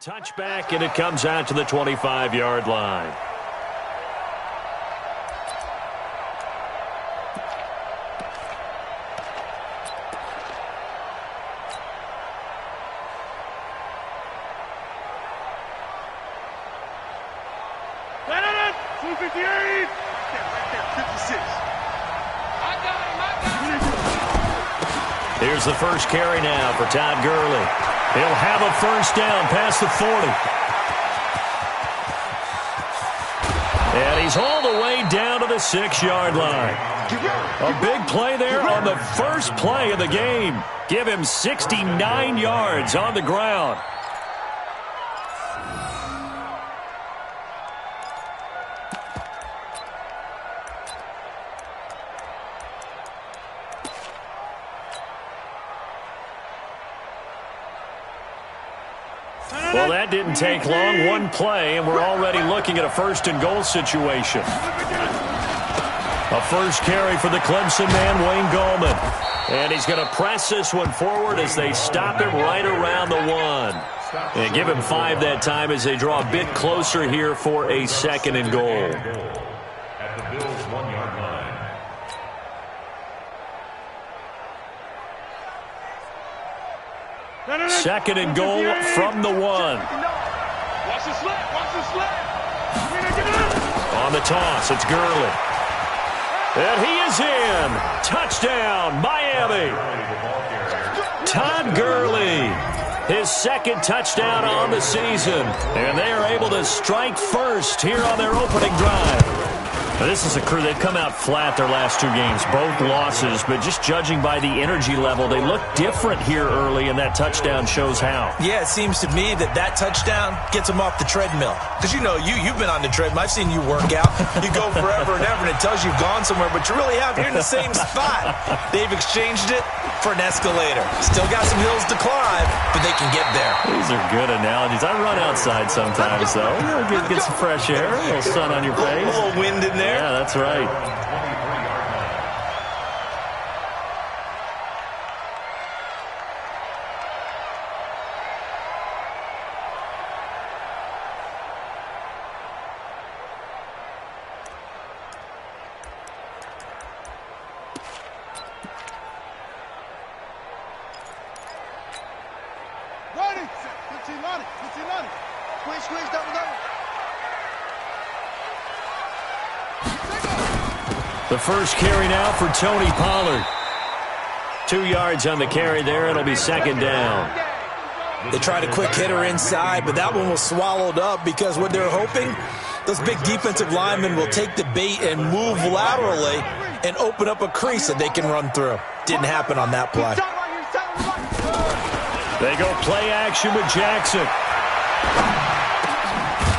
Touchback, and it comes out to the 25-yard line. Here's the first carry now for Todd Gurley. He'll have a first down past the 40. And he's all the way down to the 6-yard line. A big play there on the first play of the game. Give him 69 yards on the ground. Well, that didn't take long. One play, and we're already looking at a first-and-goal situation. A first carry for the Clemson man, Wayne Gallman. And he's going to press this one forward as they stop him right around the 1. And give him 5 that time as they draw a bit closer here for a second-and-goal. At the Bills' 1-yard line. Second and goal from the 1. Watch the slip. On the toss, it's Gurley. And he is in. Touchdown, Miami. Todd Gurley, his second touchdown on the season. And they are able to strike first here on their opening drive. Now, this is a crew. They've come out flat their last 2 games, both losses, but just judging by the energy level, they look different here early, and that touchdown shows how. Yeah, it seems to me that touchdown gets them off the treadmill. Because, you've been on the treadmill. I've seen you work out. You go forever and ever, and it tells you you've gone somewhere, but you really have. You're in the same spot. They've exchanged it for an escalator. Still got some hills to climb, but they can get there. These are good analogies. I run outside sometimes, though. Get some fresh air, a little sun on your face. A little wind in there. Yeah, that's right. Ready. 15 on it. Squeeze, double. The first carry now for Tony Pollard. 2 yards on the carry there. It'll be second down. They tried a quick hitter inside, but that one was swallowed up because what they're hoping, those big defensive linemen will take the bait and move laterally and open up a crease that they can run through. Didn't happen on that play. They go play action with Jackson.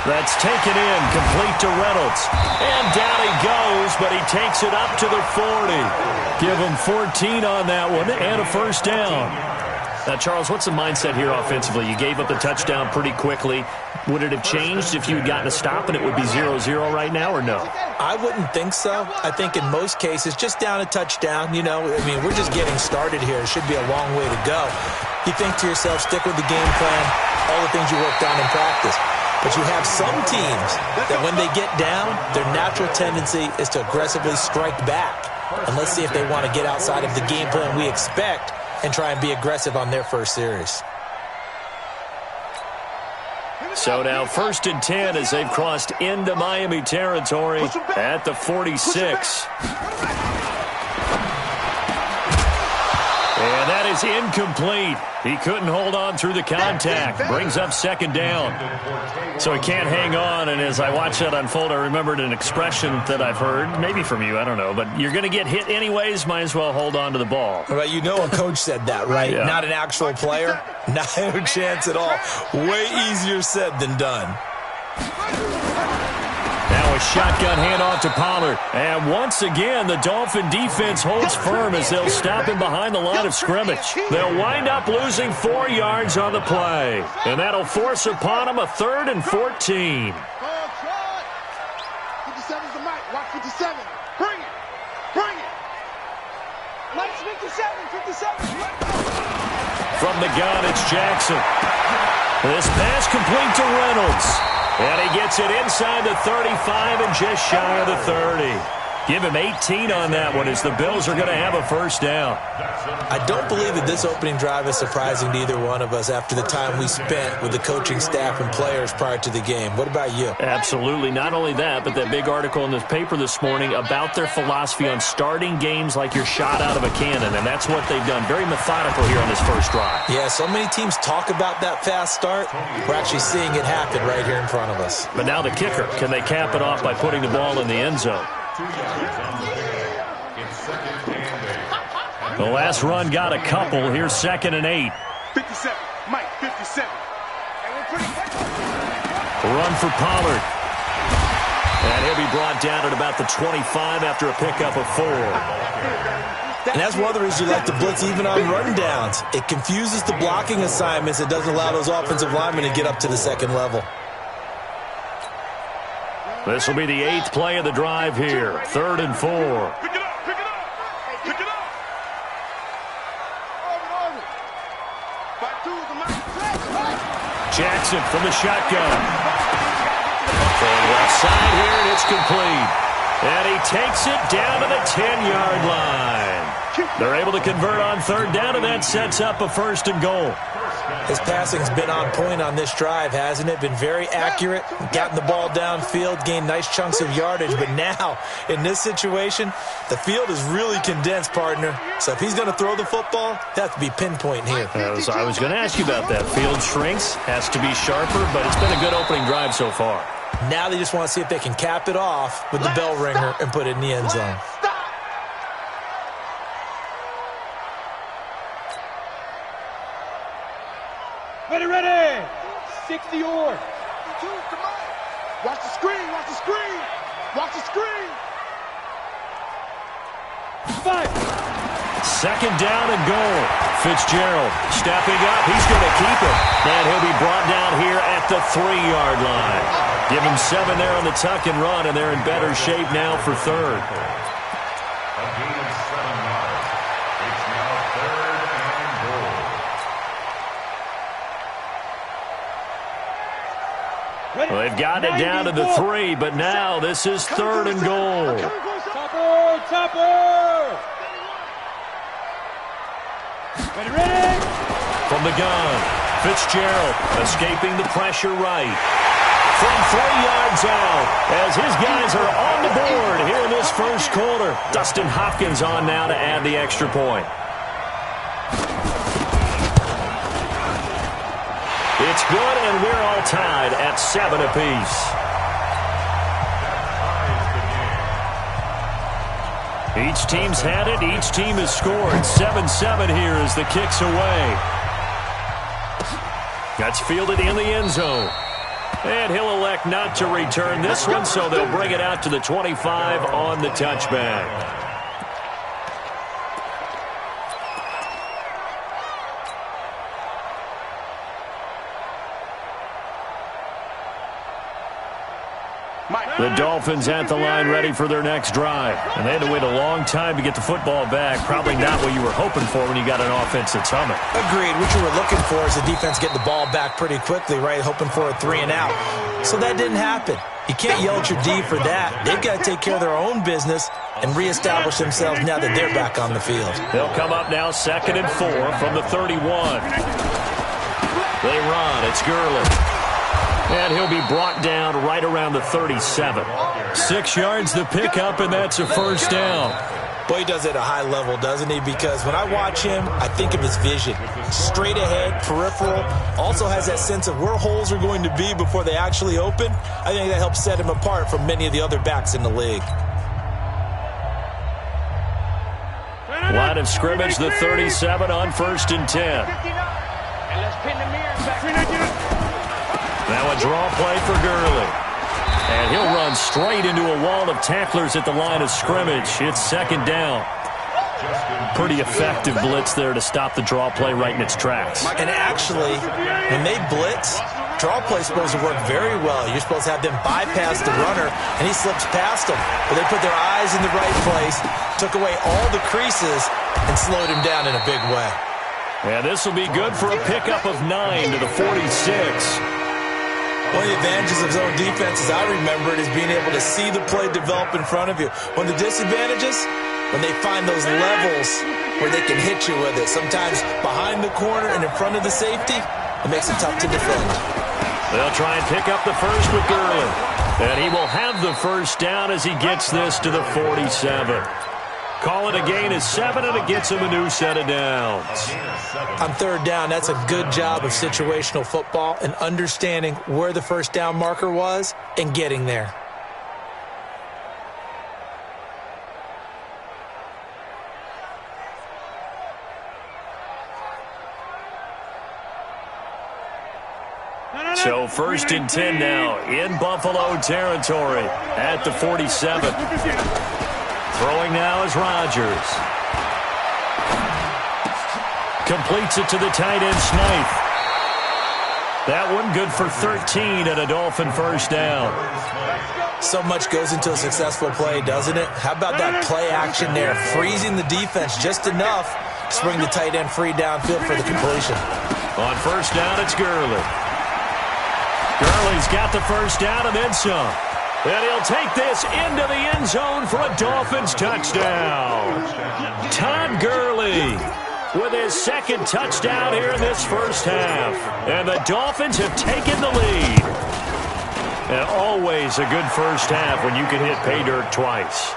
That's taken in, complete to Reynolds. And down he goes, but he takes it up to the 40. Give him 14 on that one and a first down. Now, Charles, what's the mindset here offensively? You gave up the touchdown pretty quickly. Would it have changed if you had gotten a stop and it would be 0-0 right now, or no? I wouldn't think so. I think in most cases, just down a touchdown, we're just getting started here. It should be a long way to go. You think to yourself, stick with the game plan, all the things you worked on in practice. But you have some teams that when they get down, their natural tendency is to aggressively strike back. And let's see if they want to get outside of the game plan we expect and try and be aggressive on their first series. So now 1st and 10 as they've crossed into Miami territory at the 46. And that is incomplete. He couldn't hold on through the contact. Brings up second down. So he can't hang on, and as I watched that unfold, I remembered an expression that I've heard, maybe from you, I don't know, but you're going to get hit anyways, might as well hold on to the ball. Well, a coach said that, right? Yeah. Not an actual player. Not a chance at all. Way easier said than done. Now a shotgun handoff to Pollard. And once again, the Dolphin defense holds firm as they'll stop him behind the line of scrimmage. They'll wind up losing 4 yards on the play. And that'll force upon them a 3rd and 14. 57's the mic. Watch 57. Bring it. Let's 57. From the gun, it's Jackson. This pass complete to Reynolds. And he gets it inside the 35 and just shy of the 30. Give him 18 on that one as the Bills are going to have a first down. I don't believe that this opening drive is surprising to either one of us after the time we spent with the coaching staff and players prior to the game. What about you? Absolutely. Not only that, but that big article in the paper this morning about their philosophy on starting games like you're shot out of a cannon, and that's what they've done. Very methodical here on this first drive. Yeah, so many teams talk about that fast start. We're actually seeing it happen right here in front of us. But now the kicker. Can they cap it off by putting the ball in the end zone? 2 yards on the pickup. It's second and 8. The last run got a couple. Here's 2nd and 8. 57. Mike, 57. Run for Pollard. And he'll be brought down at about the 25 after a pickup of 4. And that's one of the reasons you like to blitz even on rundowns. It confuses the blocking assignments. It doesn't allow those offensive linemen to get up to the second level. This will be the 8th play of the drive here. 3rd and 4. Pick it up, pick it up, pick it up. Jackson from the shotgun. From left side here, and it's complete. And he takes it down to the 10-yard line. They're able to convert on 3rd down, and that sets up a 1st and goal. His passing's been on point on this drive, hasn't it? Been very accurate, gotten the ball downfield, gained nice chunks of yardage. But now, in this situation, the field is really condensed, partner. So if he's going to throw the football, that has to be pinpoint here. I was going to ask you about that. Field shrinks, has to be sharper, but it's been a good opening drive so far. Now they just want to see if they can cap it off with the bell ringer and put it in the end zone. Ready. 60 or. Watch the screen, watch the screen. Watch the screen. 5. 2nd down and goal. Fitzgerald stepping up. He's going to keep it. And he'll be brought down here at the 3-yard line. Give him 7 there on the tuck and run, and they're in better shape now for 3rd. A gain of 7 yards. It's now 3rd and goal. Well, they've got it down to the 3, but now this is 3rd and goal. Topper! Ready? From the gun, Fitzgerald escaping the pressure right. From 3 yards out, as his guys are on the board here in this first quarter. Dustin Hopkins on now to add the extra point. It's good, and we're all tied at 7 apiece. Each team's had it. Each team has scored. 7-7 here as the kick's away. That's fielded in the end zone. And he'll elect not to return this one, so they'll bring it out to the 25 on the touchback. The Dolphins at the line ready for their next drive. And they had to wait a long time to get the football back. Probably not what you were hoping for when you got an offense that's humming. Agreed. What you were looking for is the defense getting the ball back pretty quickly, right? Hoping for a 3 and out. So that didn't happen. You can't yell at your D for that. They've got to take care of their own business and reestablish themselves now that they're back on the field. They'll come up now 2nd and 4 from the 31. They run. It's Gurley. And he'll be brought down right around the 37. 6 yards the pickup, and that's a first down. Boy, he does it at a high level, doesn't he? Because when I watch him, I think of his vision. Straight ahead, peripheral. Also has that sense of where holes are going to be before they actually open. I think that helps set him apart from many of the other backs in the league. Line of scrimmage, the 37 on 1st and 10. And let's pin the mirror back. Now a draw play for Gurley. And he'll run straight into a wall of tacklers at the line of scrimmage. It's 2nd down. Pretty effective blitz there to stop the draw play right in its tracks. And actually, when they blitz, draw play's supposed to work very well. You're supposed to have them bypass the runner, and he slips past them. But they put their eyes in the right place, took away all the creases, and slowed him down in a big way. And this will be good for a pickup of 9 to the 46. One of the advantages of zone defense, as I remember it, is being able to see the play develop in front of you. One of the disadvantages, when they find those levels where they can hit you with it. Sometimes behind the corner and in front of the safety, it makes it tough to defend. They'll try and pick up the first with Gurley. And he will have the first down as he gets this to the 47. Call it a gain of 7, and it gets him a new set of downs. On third down, that's a good job of situational football and understanding where the first down marker was and getting there. So first and 10 now in Buffalo territory at the 47. Throwing now is Rodgers. Completes it to the tight end, Smythe. That one good for 13 and a Dolphin first down. So much goes into a successful play, doesn't it? How about that play action there? Freezing the defense just enough to bring the tight end free downfield for the completion. On first down, it's Gurley. Gurley's got the first down and then some. And he'll take this into the end zone for a Dolphins touchdown. Todd Gurley with his second touchdown here in this first half. And the Dolphins have taken the lead. And always a good first half when you can hit pay dirt twice.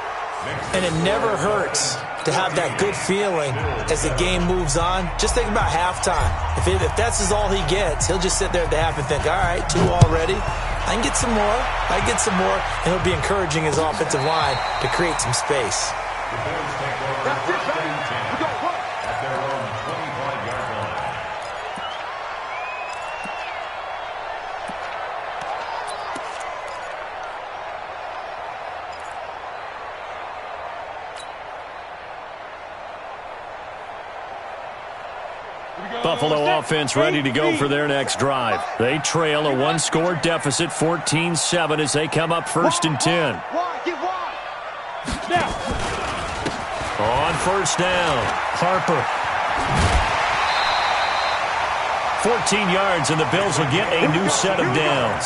And it never hurts to have that good feeling as the game moves on. Just think about halftime. If that's all he gets, he'll just sit there at the half and think, all right, 2 already. I can get some more. I can get some more. And he'll be encouraging his offensive line to create some space. Buffalo offense ready to go for their next drive. They trail a 1-score deficit, 14-7, as they come up first and 10. On first down, Harper. 14 yards, and the Bills will get a new set of downs.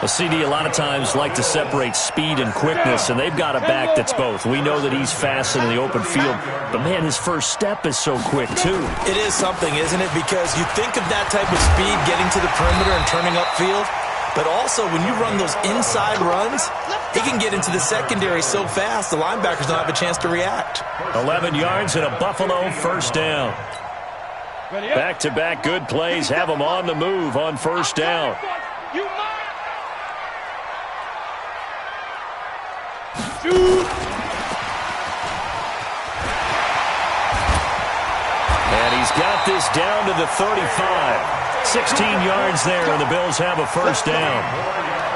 A CD a lot of times like to separate speed and quickness, and they've got a back that's both. We know that he's fast in the open field, but, man, his first step is so quick, too. It is something, isn't it? Because you think of that type of speed getting to the perimeter and turning upfield, but also when you run those inside runs, he can get into the secondary so fast the linebackers don't have a chance to react. 11 yards and a Buffalo first down. Back-to-back good plays have them on the move on first down. And he's got this down to the 35. 16 yards there, and the Bills have a first down.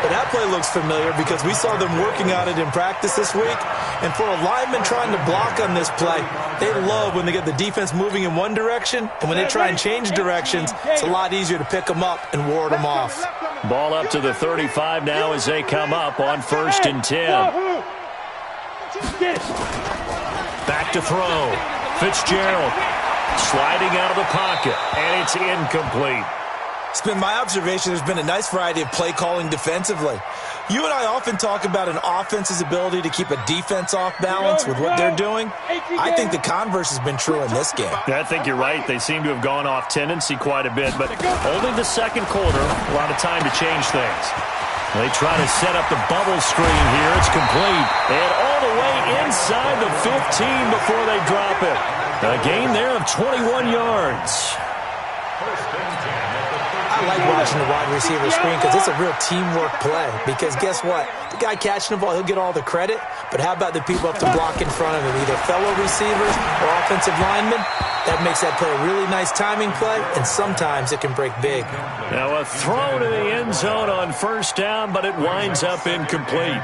But that play looks familiar because we saw them working on it in practice this week. And for a lineman trying to block on this play, they love when they get the defense moving in one direction, and when they try and change directions, it's a lot easier to pick them up and ward them off. Ball up to the 35 now as they come up on first and 10. Back to throw. Fitzgerald sliding out of the pocket, and it's incomplete. It's been my observation there's been a nice variety of play calling defensively. You and I often talk about an offense's ability to keep a defense off balance with what they're doing. I think the converse has been true in this game. I think you're right. They seem to have gone off tendency quite a bit, but only the second quarter, a lot of time to change things. They try to set up the bubble screen here. It's complete. And all the way inside the 15 before they drop it. A gain there of 21 yards. I like watching the wide receiver screen because it's a real teamwork play. Because guess what? The guy catching the ball, he'll get all the credit. But how about the people up to block in front of him? Either fellow receivers or offensive linemen. That makes that play a really nice timing play, and sometimes it can break big. Now a throw to the end zone on first down, but it winds up incomplete.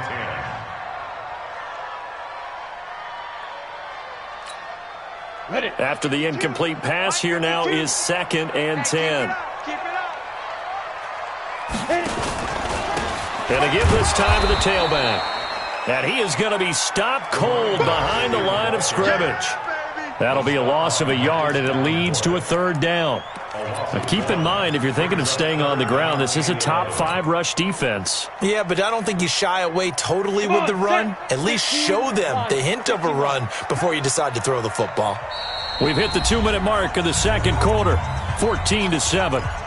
After the incomplete pass, here now is second and 10. And to give this time to the tailback. And he is going to be stopped cold behind the line of scrimmage. That'll be a loss of a yard, and it leads to a third down. Now keep in mind, if you're thinking of staying on the ground, this is a top 5 rush defense. Yeah, but I don't think you shy away totally with the run. At least show them the hint of a run before you decide to throw the football. We've hit the 2-minute mark of the second quarter, 14-7.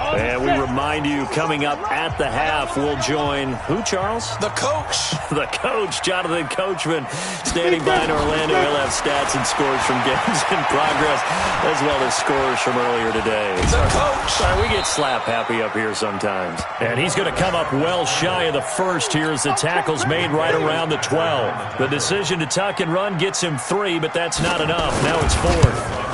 And we remind you, coming up at the half, we'll join who, Charles? The coach. The coach, Jonathan Coachman, standing by in Orlando. He'll have stats and scores from games in progress, as well as scores from earlier today. The coach. Sorry, we get slap happy up here sometimes. And he's going to come up well shy of the first here as the tackle's made right around the 12. The decision to tuck and run gets him 3, but that's not enough. Now it's 4th.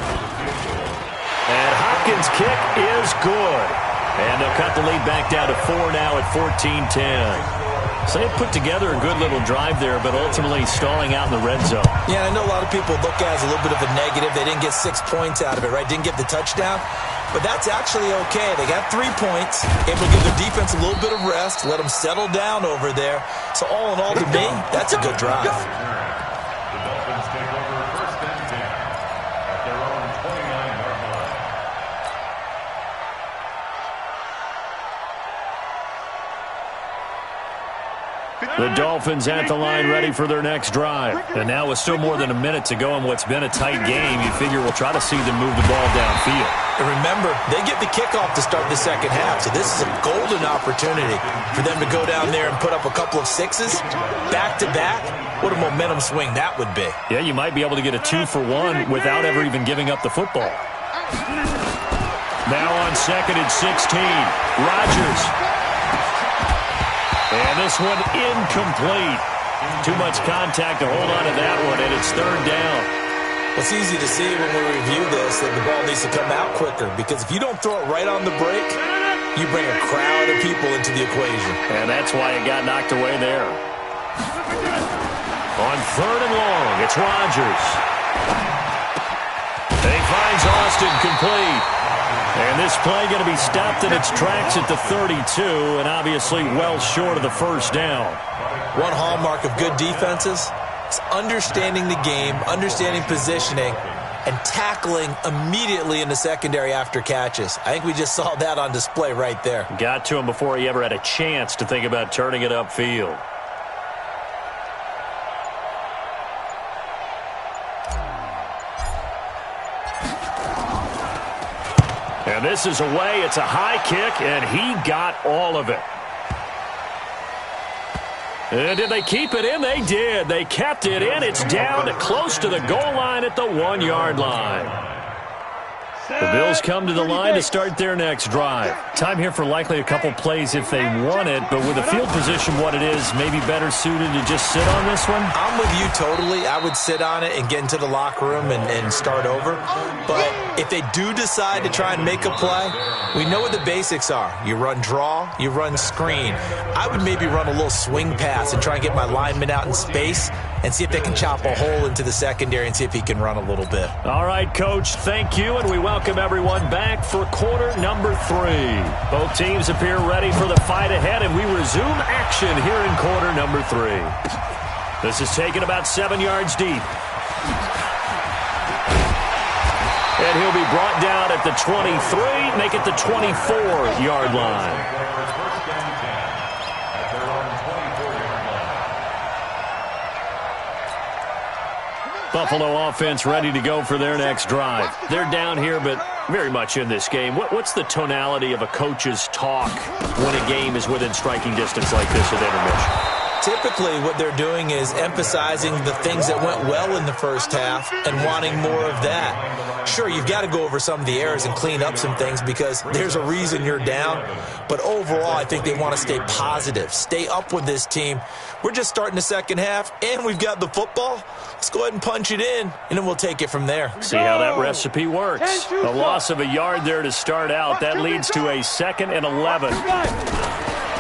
And Hopkins' kick is good. And they'll cut the lead back down to 4 now at 14-10. So they put together a good little drive there, but ultimately stalling out in the red zone. Yeah, I know a lot of people look at it as a little bit of a negative. They didn't get 6 points out of it, right? Didn't get the touchdown. But that's actually okay. They got 3 points, able to give their defense a little bit of rest, let them settle down over there. So all in all, to me, that's a good drive. The Dolphins take over 1st and 10 at their own 29-yard line. The Dolphins at the line ready for their next drive. And now with still more than a minute to go in what's been a tight game, you figure we'll try to see them move the ball downfield. And remember, they get the kickoff to start the second half, so this is a golden opportunity for them to go down there and put up a couple of 6s back-to-back. What a momentum swing that would be. Yeah, you might be able to get a 2-for-1 without ever even giving up the football. Now on 2nd and 16, Rodgers. And this one incomplete. Too much contact to hold on to that one, and it's 3rd down. It's easy to see when we review this that the ball needs to come out quicker, because if you don't throw it right on the break, you bring a crowd of people into the equation. And that's why it got knocked away there. On 3rd and long, it's Rodgers. He finds Austin complete. And this play going to be stopped in its tracks at the 32, and obviously well short of the 1st down. One hallmark of good defenses is understanding the game, understanding positioning, and tackling immediately in the secondary after catches. I think we just saw that on display right there. Got to him before he ever had a chance to think about turning it upfield. And this is away. It's a high kick, and he got all of it. And did they keep it in? They did. They kept it in. It's down to close to the goal line at the 1-yard line. The Bills come to the line to start their next drive. Time here for likely a couple plays if they want it, but with the field position what it is, maybe better suited to just sit on this one? I'm with you totally. I would sit on it and get into the locker room and start over. But if they do decide to try and make a play, we know what the basics are. You run draw, you run screen. I would maybe run a little swing pass and try and get my lineman out in space and see if they can chop a hole into the secondary and see if he can run a little bit. All right, Coach, thank you, and we welcome everyone back for quarter number 3. Both teams appear ready for the fight ahead, and we resume action here in quarter number 3. This is taken about 7 yards deep. And he'll be brought down at the 23, make it the 24-yard line. Buffalo offense ready to go for their next drive. They're down here, but very much in this game. What's the tonality of a coach's talk when a game is within striking distance like this at intermission? Typically, what they're doing is emphasizing the things that went well in the first half and wanting more of that. Sure, you've got to go over some of the errors and clean up some things because there's a reason you're down. But overall, I think they want to stay positive, stay up with this team. We're just starting the second half, and we've got the football. Let's go ahead and punch it in, and then we'll take it from there. See how that recipe works. A loss of a yard there to start out. That leads to a 2nd and 11.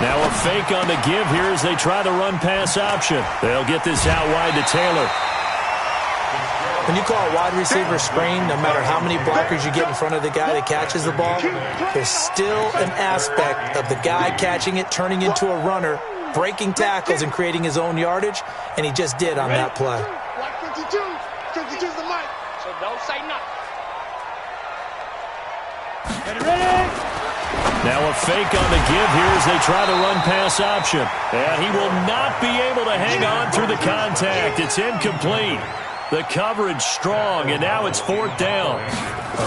Now a fake on the give here as they try the run-pass option. They'll get this out wide to Taylor. When you call a wide receiver screen, no matter how many blockers you get in front of the guy that catches the ball, there's still an aspect of the guy catching it, turning into a runner, breaking tackles and creating his own yardage, and he just did on that play. 52. 52's the mic. So don't say nothing. Ready? Now a fake on the give here as they try the run pass option. And he will not be able to hang on through the contact. It's incomplete. The coverage strong, and now it's 4th down.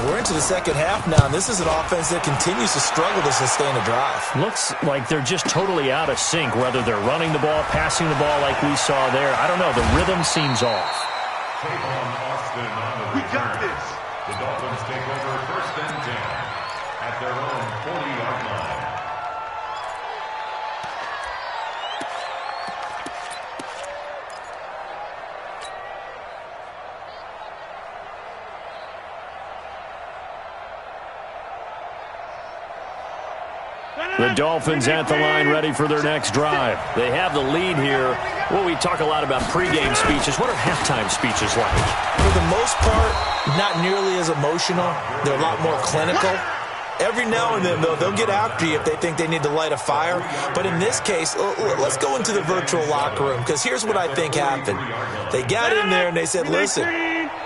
We're into the second half now, and this is an offense that continues to struggle to sustain a drive. Looks like they're just totally out of sync, whether they're running the ball, passing the ball like we saw there. I don't know. The rhythm seems off. Take on Austin on the We got return. this. The Dolphins take over 1st and 10 at their own 40-yard line. The Dolphins at the line ready for their next drive. They have the lead here. Well, we talk a lot about pregame speeches. What are halftime speeches like? For the most part, not nearly as emotional. They're a lot more clinical. Every now and then, though, they'll get after you if they think they need to light a fire. But in this case, let's go into the virtual locker room, because here's what I think happened. They got in there and they said, listen,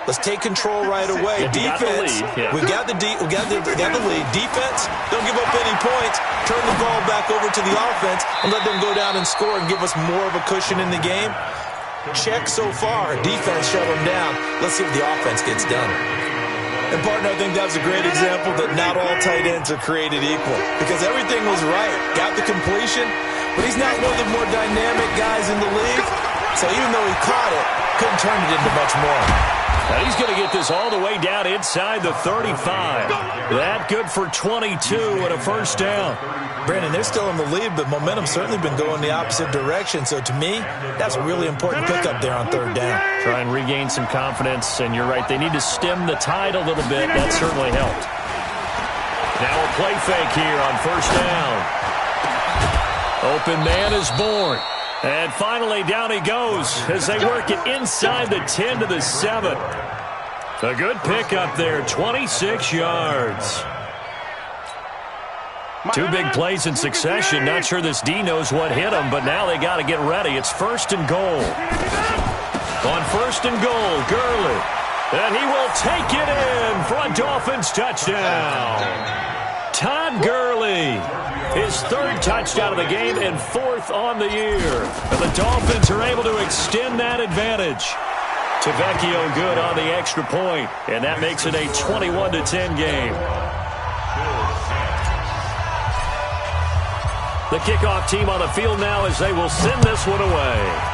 let's take control right away. Defense, we got the lead. Defense, don't give up any points. Turn the ball back over to the offense and let them go down and score and give us more of a cushion in the game. Check so far. Defense shut them down. Let's see if the offense gets done. And, partner, I think that was a great example that not all tight ends are created equal, because everything was right. Got the completion, but he's not one of the more dynamic guys in the league. So even though he caught it, couldn't turn it into much more. Now he's going to get this all the way down inside the 35. That good for 22 and a 1st down. Brandon, they're still in the lead, but momentum's certainly been going the opposite direction. So to me, that's a really important pickup there on 3rd down. Try and regain some confidence, and you're right, they need to stem the tide a little bit. That certainly helped. Now a play fake here on 1st down. Open man is born. And finally, down he goes as they work it inside the 10 to the 7. A good pickup there, 26 yards. 2 big plays in succession. Not sure this D knows what hit him, but now they got to get ready. It's 1st and goal. On 1st and goal, Gurley. And he will take it in for a Dolphins touchdown. Todd Gurley. His 3rd touchdown of the game and 4th on the year. And the Dolphins are able to extend that advantage. Tavecchio good on the extra point, and that makes it a 21-10 game. The kickoff team on the field now as they will send this one away.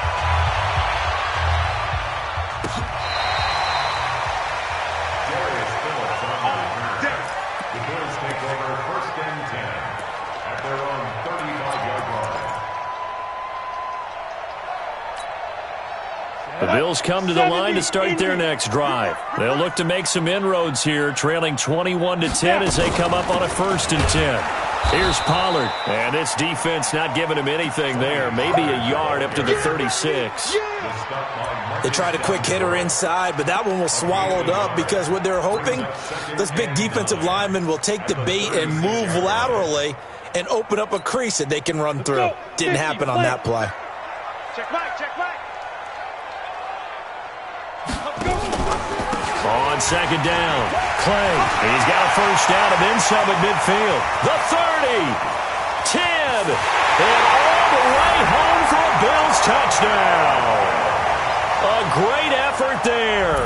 The Bills come to the line to start their next drive. They'll look to make some inroads here, trailing 21-10 as they come up on a 1st and 10. Here's Pollard, and this defense not giving him anything there. Maybe a yard up to the 36. They tried a quick hitter inside, but that one was swallowed up because what they're hoping, this big defensive lineman will take the bait and move laterally and open up a crease that they can run through. Didn't happen on that play. Check back, check back. On 2nd down, Clay. He's got a 1st down and then some at midfield. The 30, 10, and all the way home for a Bills touchdown. A great effort there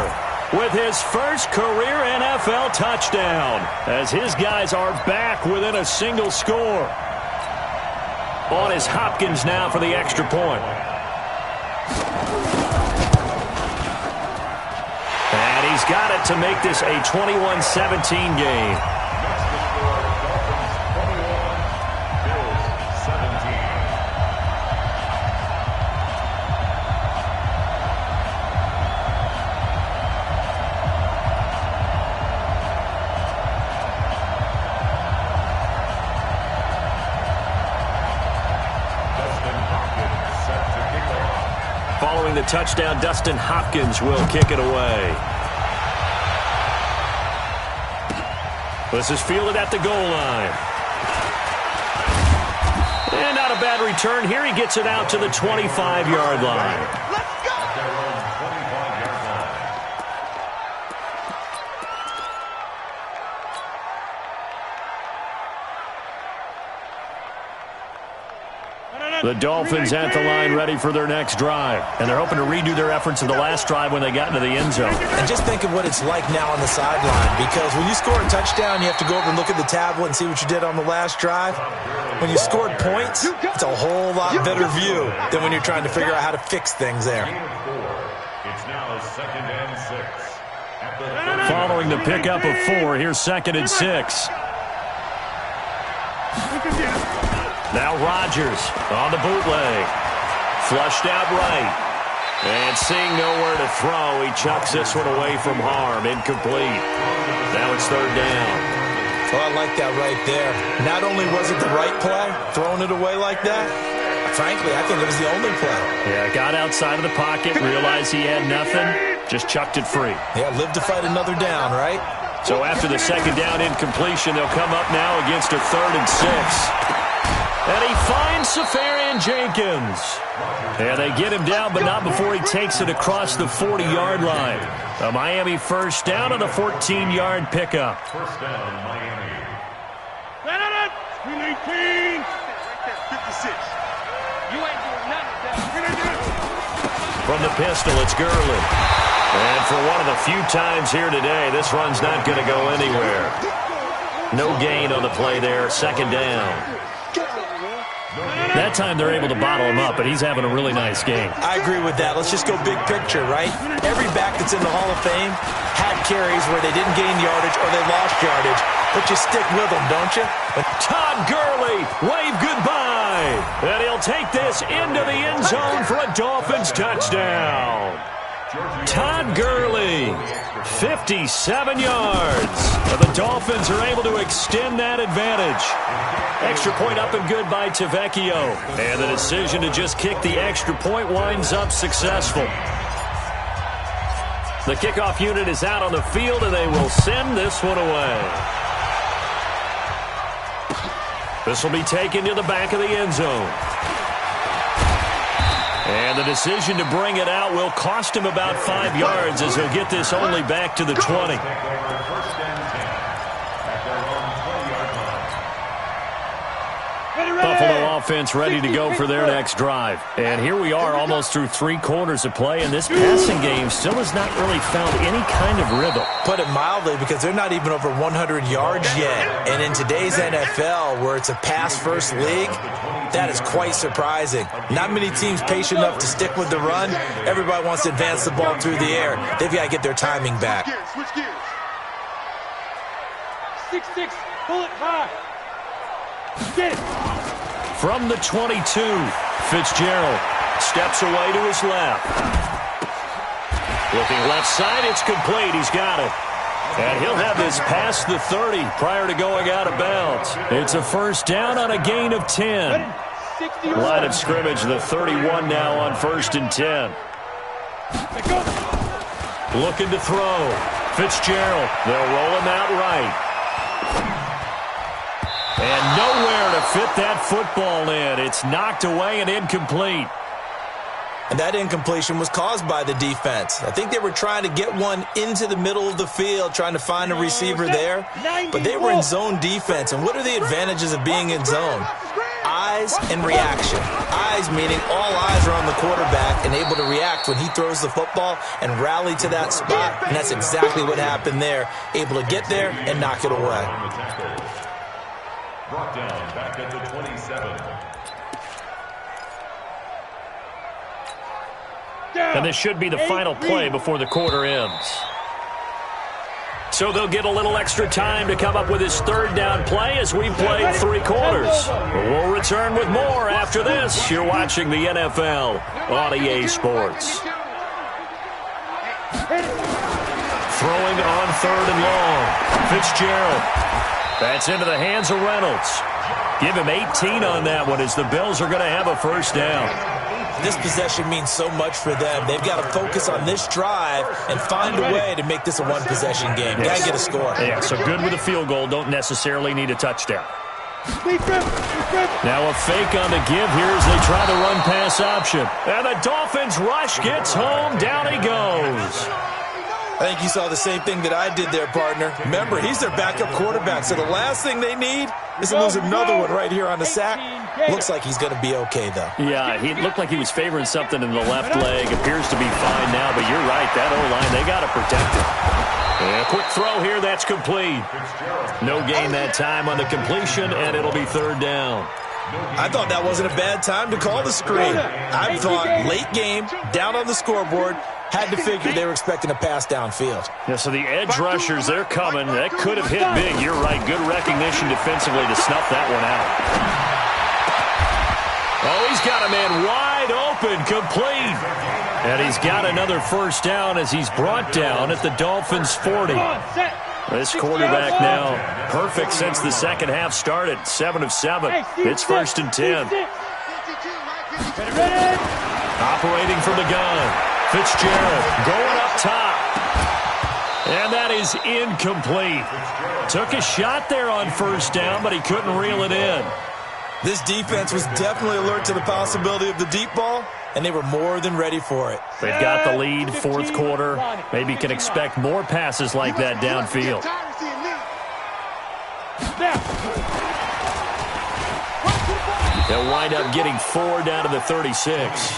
with his 1st career NFL touchdown as his guys are back within a single score. On is Hopkins now for the extra point. And he's got it to make this a 21-17 game. Following the touchdown, Dustin Hopkins will kick it away. This is fielded at the goal line. And not a bad return. Here he gets it out to the 25-yard line. The Dolphins at the line ready for their next drive. And they're hoping to redo their efforts in the last drive when they got into the end zone. And just think of what it's like now on the sideline. Because when you score a touchdown, you have to go over and look at the tablet and see what you did on the last drive. When you scored points, it's a whole lot better view than when you're trying to figure out how to fix things there. It's now 2nd and 6. Following the pickup of 4, here's 2nd and 6. Now Rodgers on the bootleg. Flushed out right. And seeing nowhere to throw, he chucks this one away from harm. Incomplete. Now it's 3rd down. Oh, I like that right there. Not only was it the right play, throwing it away like that, frankly, I think it was the only play. Yeah, got outside of the pocket, realized he had nothing, just chucked it free. Yeah, live to fight another down, right? So after the 2nd down incompletion, they'll come up now against a 3rd and 6. And he finds Safarian Jenkins. And they get him down, but not before he takes it across the 40-yard line. A Miami 1st down on a 14-yard pickup. 1st down, Miami. 319. 56. You ain't doing nothing. From the pistol, it's Gurley. And for one of the few times here today, this run's not going to go anywhere. No gain on the play there, 2nd down. That time they're able to bottle him up, but he's having a really nice game. I agree with that. Let's just go big picture, right? Every back that's in the Hall of Fame had carries where they didn't gain yardage or they lost yardage, but you stick with them, don't you? Todd Gurley, wave goodbye. And he'll take this into the end zone for a Dolphins touchdown. Todd Gurley, 57 yards. And the Dolphins are able to extend that advantage. Extra point up and good by Tavecchio. And the decision to just kick the extra point winds up successful. The kickoff unit is out on the field, and they will send this one away. This will be taken to the back of the end zone. And the decision to bring it out will cost him about 5 yards as he'll get this only back to the 20. Buffalo offense ready to go for their next drive. And here we are almost through 3 quarters of play, and this passing game still has not really found any kind of rhythm. Put it mildly, because they're not even over 100 yards yet. And in today's NFL, where it's a pass-first league, that is quite surprising. Not many teams patient enough to stick with the run. Everybody wants to advance the ball through the air. They've got to get their timing back. Switch gears. 6-6, pull it high. Get it. From the 22, Fitzgerald steps away to his left. Looking left side, it's complete. He's got it. And he'll have this past the 30 prior to going out of bounds. It's a 1st down on a gain of 10. Line of scrimmage, the 31 now on 1st and 10. Looking to throw. Fitzgerald, they'll roll him out right. And nowhere to fit that football in. It's knocked away and incomplete. And that incompletion was caused by the defense. I think they were trying to get one into the middle of the field, trying to find a receiver there. But they were in zone defense. And what are the advantages of being in zone? Eyes and reaction. Eyes meaning all eyes are on the quarterback and able to react when he throws the football and rally to that spot. And that's exactly what happened there. Able to get there and knock it away. Brought down back at the 27. And this should be the final play before the quarter ends. So they'll get a little extra time to come up with his 3rd down play as we've played 3 quarters. We'll return with more after this. You're watching the NFL on EA Sports. Throwing on 3rd and long. Fitzgerald. That's into the hands of Reynolds. Give him 18 on that one as the Bills are going to have a 1st down. This possession means so much for them. They've got to focus on this drive and find a way to make this a one-possession game. Got to get a score. Yeah, so good with a field goal. Don't necessarily need a touchdown. Now a fake on the give here as they try the run-pass option. And the Dolphins rush gets home. Down he goes. I think you saw the same thing that I did there, partner. Remember, he's their backup quarterback, so the last thing they need is to lose another one right here on the sack. Looks like he's going to be okay, though. Yeah, he looked like he was favoring something in the left leg. Appears to be fine now, but you're right. That O-line, they got to protect it. And a quick throw here. That's complete. No gain that time on the completion, and it'll be third down. I thought that wasn't a bad time to call the screen. I thought late game, down on the scoreboard, had to figure they were expecting a pass downfield. Yeah, so the edge rushers, they're coming. That could have hit big. You're right. Good recognition defensively to snuff that one out. Oh, he's got a man wide open, complete. And he's got another first down as he's brought down at the Dolphins' 40. This quarterback now perfect since the second half started. 7 of 7. It's first and 10. Operating from the gun. Fitzgerald going up top. And that is incomplete. Took a shot there on first down, but he couldn't reel it in. This defense was definitely alert to the possibility of the deep ball, and they were more than ready for it. They've got the lead, fourth quarter. Maybe can expect more passes like that downfield. They'll wind up getting 4 down to the 36.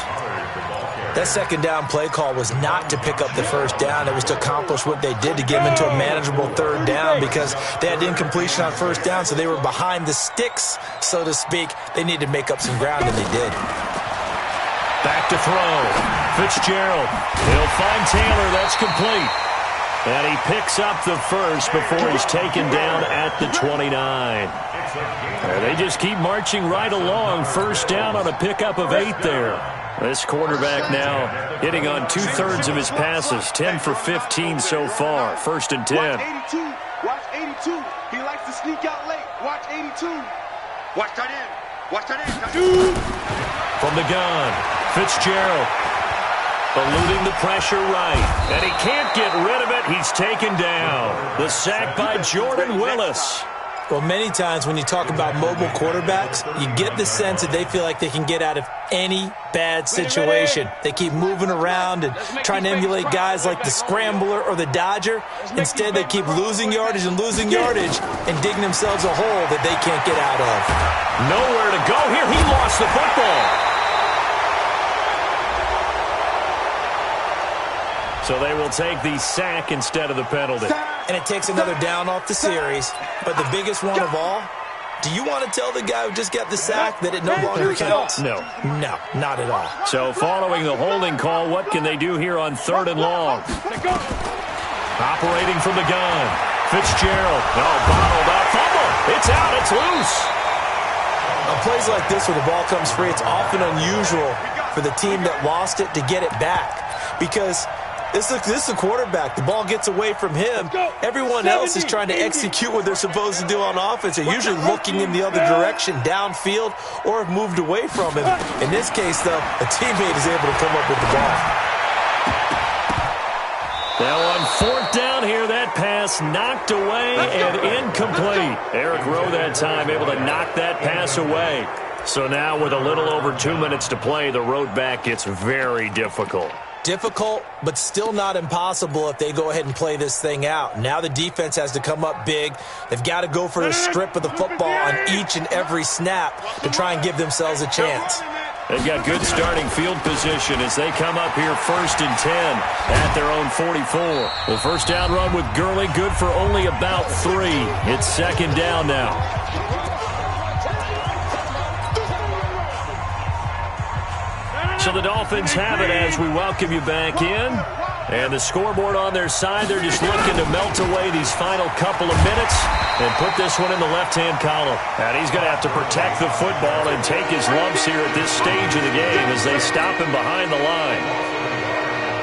That second down play call was not to pick up the first down. It was to accomplish what they did to get them into a manageable third down because they had incompletion on first down, so they were behind the sticks, so to speak. They needed to make up some ground, and they did. Back to throw. Fitzgerald. He'll find Taylor. That's complete. And he picks up the first before he's taken down at the 29. They just keep marching right along. First down on a pickup of 8 there. This quarterback now hitting on 2/3 of his passes. 10 for 15 so far. First and 10. Watch 82. Watch 82. He likes to sneak out late. Watch 82. Watch that in. Watch that in. From the gun, Fitzgerald. Eluding the pressure right. And he can't get rid of it. He's taken down. The sack by Jordan Willis. Well, many times when you talk about mobile quarterbacks, you get the sense that they feel like they can get out of any bad situation. They keep moving around and trying to emulate guys like the Scrambler or the Dodger. Instead, they keep losing yardage and digging themselves a hole that they can't get out of. Nowhere to go here. He lost the football. So they will take the sack instead of the penalty. And it takes another down off the series. But the biggest one of all, do you want to tell the guy who just got the sack that it no longer counts? No. No, not at all. So following the holding call, what can they do here on 3rd and long? Operating from the gun. Fitzgerald. No, bottled up. Fumble. It's out. It's loose. On plays like this where the ball comes free, it's often unusual for the team that lost it to get it back. Because this is a quarterback. The ball gets away from him. Everyone else is trying to execute what they're supposed to do on offense. They're usually looking in the other direction, downfield, or have moved away from him. In this case, though, a teammate is able to come up with the ball. Now on 4th down here, that pass knocked away and incomplete. Eric Rowe that time able to knock that pass away. So now with a little over 2 minutes to play, the road back gets very difficult. Difficult, but still not impossible if they go ahead and play this thing out. Now the defense has to come up big. They've got to go for the strip of the football on each and every snap to try and give themselves a chance. They've got good starting field position as they come up here 1st and 10 at their own 44. The first down run with Gurley good for only about 3. It's 2nd down now. So the Dolphins have it as we welcome you back in. And the scoreboard on their side, they're just looking to melt away these final couple of minutes and put this one in the left-hand column. And he's going to have to protect the football and take his lumps here at this stage of the game as they stop him behind the line.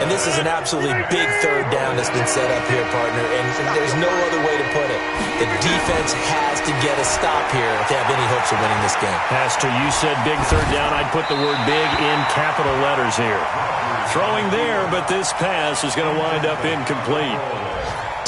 And this is an absolutely big 3rd down that's been set up here, partner, and there's no other way to put it. The defense has to get a stop here if they have any hopes of winning this game. Pastor, you said big 3rd down. I'd put the word big in capital letters here. Throwing there, but this pass is going to wind up incomplete.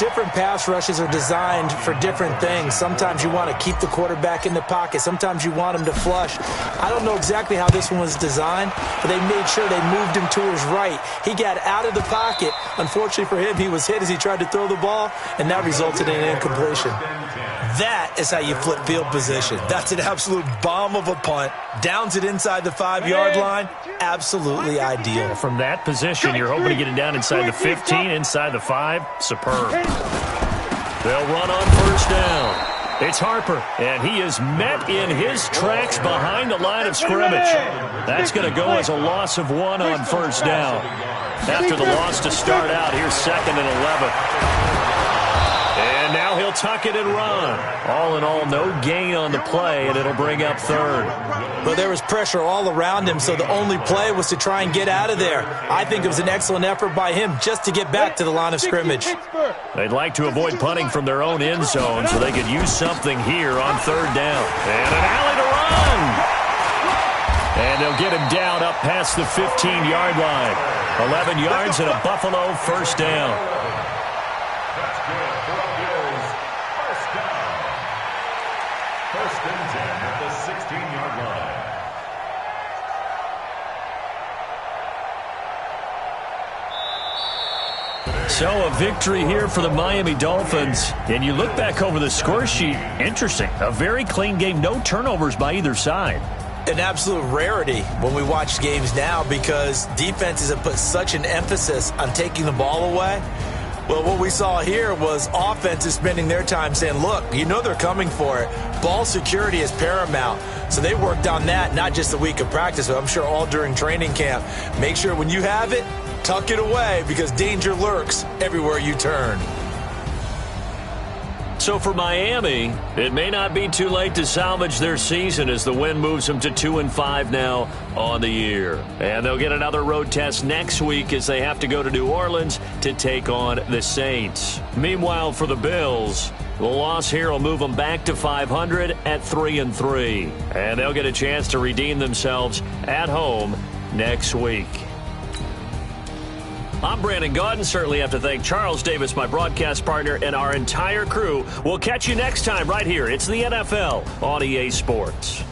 different pass rushes are designed for different things. Sometimes you want to keep the quarterback in the pocket. Sometimes you want him to flush. I don't know exactly how this one was designed, but they made sure they moved him to his right. He got out of the pocket. Unfortunately for him, he was hit as he tried to throw the ball, and that resulted in an incompletion. That is how you flip field position. That's an absolute bomb of a punt. Downs it inside the 5-yard line. Absolutely ideal. From that position, you're hoping to get it down inside the 15, inside the 5. Superb. They'll run on first down. It's Harper, and he is met in his tracks behind the line of scrimmage. That's going to go as a loss of 1 on first down. After the loss to start out, here's 2nd and 11. And now he'll tuck it and run. All in all, no gain on the play, and it'll bring up 3rd. Well, there was pressure all around him, so the only play was to try and get out of there. I think it was an excellent effort by him just to get back to the line of scrimmage. They'd like to avoid punting from their own end zone so they could use something here on 3rd down. And an alley to run. And they'll get him down up past the 15-yard line. 11 yards and a Buffalo first down. First and 10 at the 16-yard line. So a victory here for the Miami Dolphins. And you look back over the score sheet, interesting. A very clean game, no turnovers by either side. An absolute rarity when we watch games now because defenses have put such an emphasis on taking the ball away. Well, what we saw here was offenses spending their time saying, look, you know they're coming for it. Ball security is paramount. So they worked on that, not just a week of practice, but I'm sure all during training camp. Make sure when you have it, tuck it away because danger lurks everywhere you turn. So for Miami, it may not be too late to salvage their season as the win moves them to 2-5 now on the year. And they'll get another road test next week as they have to go to New Orleans to take on the Saints. Meanwhile, for the Bills, the loss here will move them back to 500 at 3-3. And they'll get a chance to redeem themselves at home next week. I'm Brandon Gaudin. Certainly have to thank Charles Davis, my broadcast partner, and our entire crew. We'll catch you next time right here. It's the NFL on EA Sports.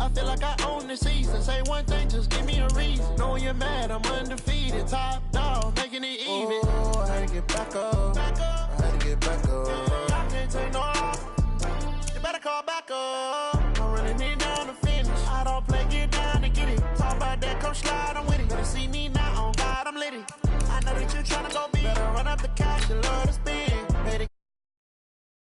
I feel like I own the season. Say one thing, just give me a reason. Knowing you're mad, I'm undefeated. Top dog, making it even. Oh, I had to get back up. I had to get back up. I can't take no off. You better call back up. I'm running it down to finish. I don't play, get down to get it. Talk about that, come slide, I'm with it. Better see me now, on God, I'm lit it. I know that you tryna go big. Better run up the cash, you love to spend.